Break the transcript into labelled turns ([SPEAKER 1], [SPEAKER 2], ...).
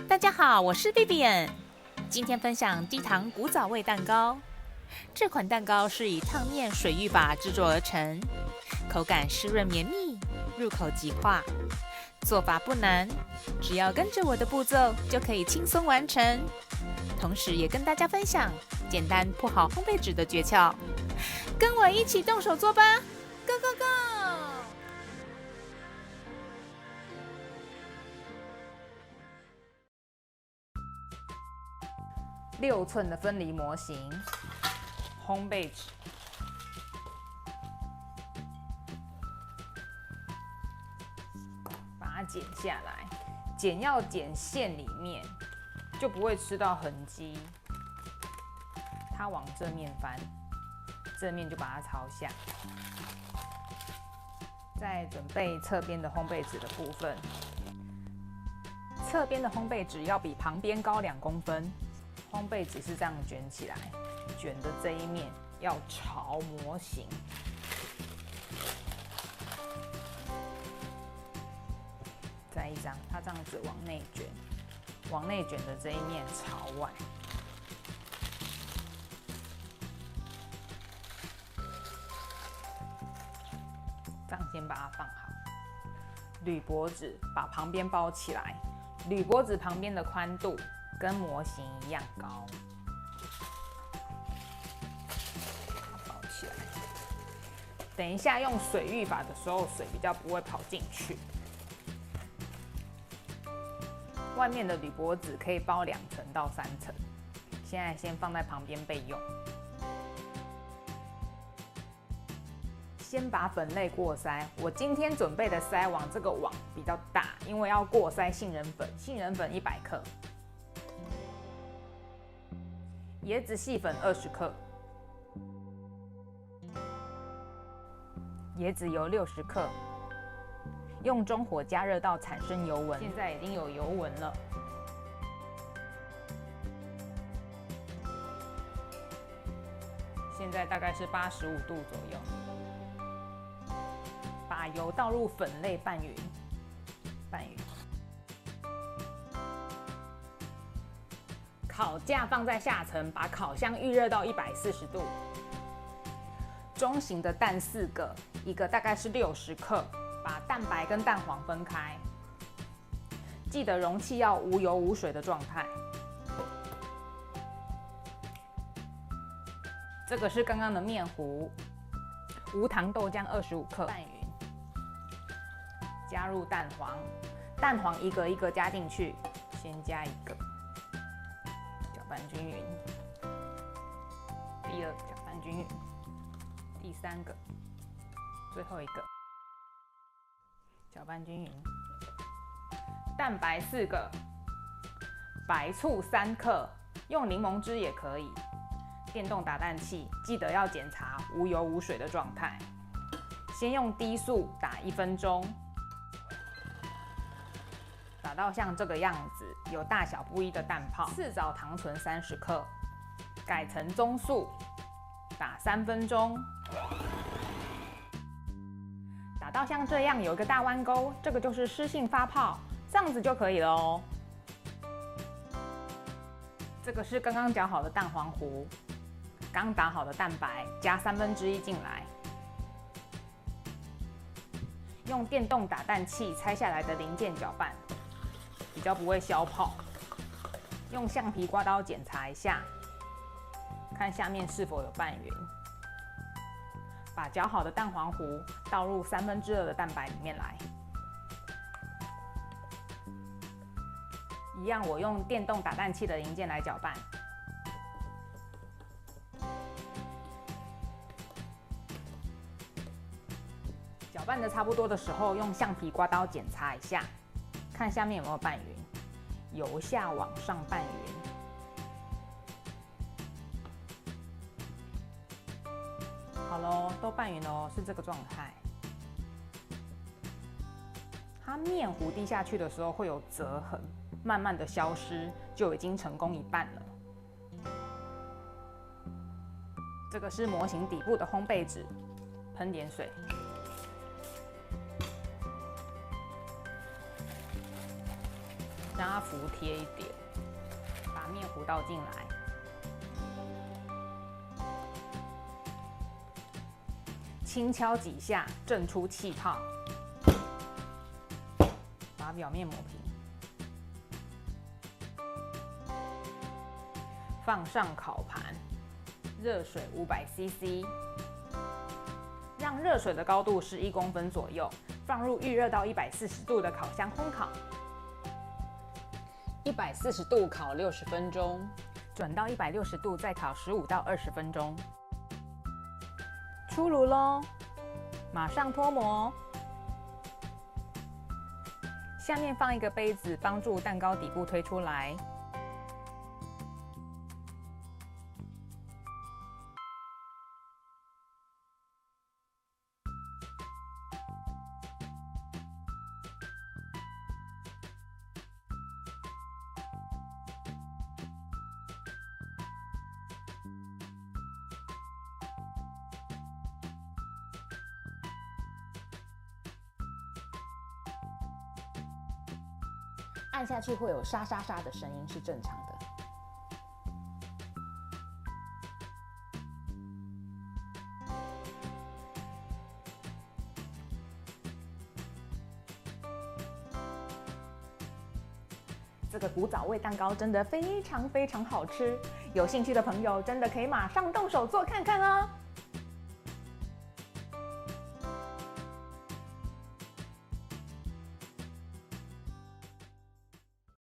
[SPEAKER 1] 大家好，我是 Vivian， 今天分享低糖古早味蛋糕。这款蛋糕是以烫面水浴法制作而成，口感湿润绵密，入口即化。做法不难，只要跟着我的步骤就可以轻松完成。同时也跟大家分享简单铺好烘焙纸的诀窍，跟我一起动手做吧 ！Go go go！
[SPEAKER 2] 6寸的分离模型，烘焙纸，把它剪下来，剪要剪线里面，就不会吃到痕迹。它往正面翻，正面就把它朝下。再准备侧边的烘焙纸的部分，侧边的烘焙纸要比旁边高2公分。烘焙纸是这样卷起来，卷的这一面要朝模型。再一张，它这样子往内卷，往内卷的这一面朝外。这样先把它放好。铝箔纸把旁边包起来，铝箔纸旁边的宽度跟模型一样高，包起来。等一下用水浴法的时候，水比较不会跑进去。外面的铝箔纸可以包2层到3层，现在先放在旁边备用。先把粉类过筛，我今天准备的筛网这个网比较大，因为要过筛杏仁粉，杏仁粉100克。椰子细粉20克，椰子油60克，用中火加热到产生油纹，现在已经有油纹了。现在大概是85度左右，把油倒入粉类拌匀，拌匀。烤架放在下层，把烤箱预热到140度。中型的蛋4个，一个大概是60克，把蛋白跟蛋黄分开。记得容器要无油无水的状态。这个是刚刚的面糊，无糖豆浆25克，拌匀。加入蛋黄，蛋黄一个一个加进去，先加1个。搅拌均匀，第2个搅拌均匀，第3个，最后1个，搅拌均匀。蛋白4个，白醋3克，用柠檬汁也可以。电动打蛋器记得要检查无油无水的状态。先用低速打1分钟，打到像这个样子，有大小不一的蛋泡。赤藻糖醇30克，改成中速，打3分钟。打到像这样有一个大弯钩，这个就是湿性发泡，这样子就可以了哦。这个是刚刚搅好的蛋黄糊，刚打好的蛋白加1/3进来。用电动打蛋器拆下来的零件搅拌，比较不会消泡。用橡皮刮刀检查一下，看下面是否有拌匀。把搅好的蛋黄糊倒入2/3的蛋白里面来。一样，我用电动打蛋器的零件来搅拌。搅拌的差不多的时候，用橡皮刮刀检查一下，看下面有没有拌匀，由下往上拌匀。好喽，都拌匀喽，是这个状态。它面糊滴下去的时候会有折痕，慢慢的消失，就已经成功1半了。这个是模型底部的烘焙纸，喷点水。让它服帖一点。把面糊倒进来，轻敲几下，震出气泡，把表面抹平，放上烤盘，热水500cc， 让热水的高度是1公分左右，放入预热到140度的烤箱烘烤。140度烤60分钟，转到160度再烤15到20分钟。出炉咯，马上脱模。下面放一个杯子，帮助蛋糕底部推出来。按下去会有沙沙沙的声音，是正常的。这个古早味蛋糕真的非常非常好吃，有兴趣的朋友真的可以马上动手做看看哦。